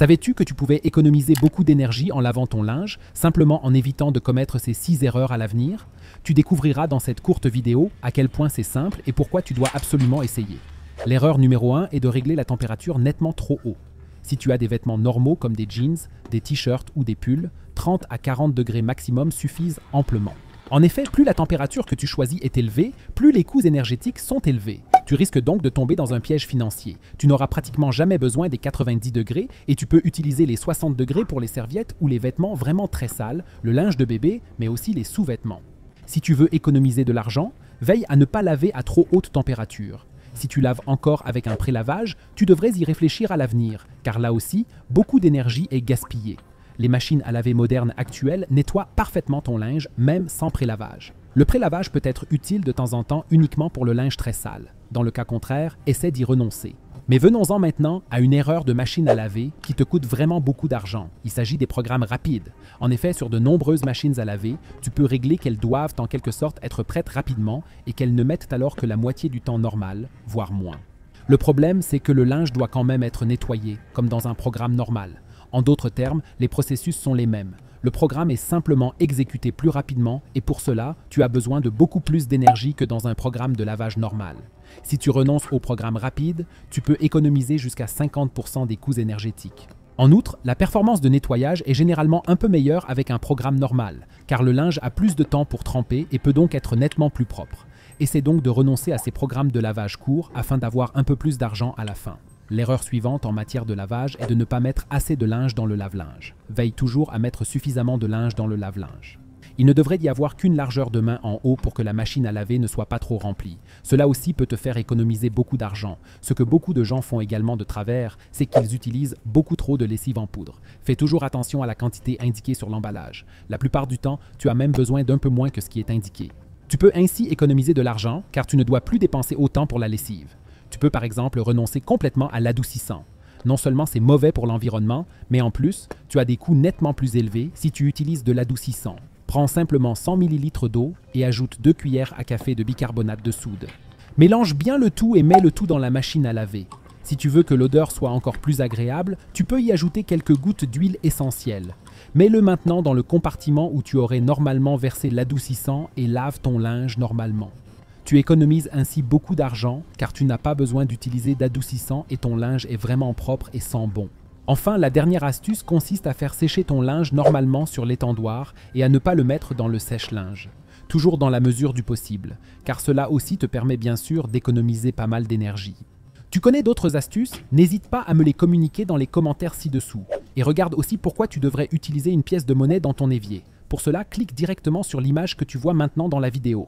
Savais-tu que tu pouvais économiser beaucoup d'énergie en lavant ton linge, simplement en évitant de commettre ces 6 erreurs à l'avenir? Tu découvriras dans cette courte vidéo à quel point c'est simple et pourquoi tu dois absolument essayer. L'erreur numéro 1 est de régler la température nettement trop haut. Si tu as des vêtements normaux comme des jeans, des t-shirts ou des pulls, 30 à 40 degrés maximum suffisent amplement. En effet, plus la température que tu choisis est élevée, plus les coûts énergétiques sont élevés. Tu risques donc de tomber dans un piège financier. Tu n'auras pratiquement jamais besoin des 90 degrés et tu peux utiliser les 60 degrés pour les serviettes ou les vêtements vraiment très sales, le linge de bébé, mais aussi les sous-vêtements. Si tu veux économiser de l'argent, veille à ne pas laver à trop haute température. Si tu laves encore avec un prélavage, tu devrais y réfléchir à l'avenir, car là aussi, beaucoup d'énergie est gaspillée. Les machines à laver modernes actuelles nettoient parfaitement ton linge, même sans prélavage. Le prélavage peut être utile de temps en temps uniquement pour le linge très sale. Dans le cas contraire, essaie d'y renoncer. Mais venons-en maintenant à une erreur de machine à laver qui te coûte vraiment beaucoup d'argent. Il s'agit des programmes rapides. En effet, sur de nombreuses machines à laver, tu peux régler qu'elles doivent en quelque sorte être prêtes rapidement et qu'elles ne mettent alors que la moitié du temps normal, voire moins. Le problème, c'est que le linge doit quand même être nettoyé, comme dans un programme normal. En d'autres termes, les processus sont les mêmes. Le programme est simplement exécuté plus rapidement et pour cela, tu as besoin de beaucoup plus d'énergie que dans un programme de lavage normal. Si tu renonces au programme rapide, tu peux économiser jusqu'à 50% des coûts énergétiques. En outre, la performance de nettoyage est généralement un peu meilleure avec un programme normal, car le linge a plus de temps pour tremper et peut donc être nettement plus propre. Essaie donc de renoncer à ces programmes de lavage courts afin d'avoir un peu plus d'argent à la fin. L'erreur suivante en matière de lavage est de ne pas mettre assez de linge dans le lave-linge. Veille toujours à mettre suffisamment de linge dans le lave-linge. Il ne devrait y avoir qu'une largeur de main en haut pour que la machine à laver ne soit pas trop remplie. Cela aussi peut te faire économiser beaucoup d'argent. Ce que beaucoup de gens font également de travers, c'est qu'ils utilisent beaucoup trop de lessive en poudre. Fais toujours attention à la quantité indiquée sur l'emballage. La plupart du temps, tu as même besoin d'un peu moins que ce qui est indiqué. Tu peux ainsi économiser de l'argent car tu ne dois plus dépenser autant pour la lessive. Tu peux par exemple renoncer complètement à l'adoucissant. Non seulement c'est mauvais pour l'environnement, mais en plus, tu as des coûts nettement plus élevés si tu utilises de l'adoucissant. Prends simplement 100 ml d'eau et ajoute 2 cuillères à café de bicarbonate de soude. Mélange bien le tout et mets le tout dans la machine à laver. Si tu veux que l'odeur soit encore plus agréable, tu peux y ajouter quelques gouttes d'huile essentielle. Mets-le maintenant dans le compartiment où tu aurais normalement versé l'adoucissant et lave ton linge normalement. Tu économises ainsi beaucoup d'argent car tu n'as pas besoin d'utiliser d'adoucissant et ton linge est vraiment propre et sent bon. Enfin, la dernière astuce consiste à faire sécher ton linge normalement sur l'étendoir et à ne pas le mettre dans le sèche-linge. Toujours dans la mesure du possible, car cela aussi te permet bien sûr d'économiser pas mal d'énergie. Tu connais d'autres astuces? N'hésite pas à me les communiquer dans les commentaires ci-dessous. Et regarde aussi pourquoi tu devrais utiliser une pièce de monnaie dans ton évier. Pour cela, clique directement sur l'image que tu vois maintenant dans la vidéo.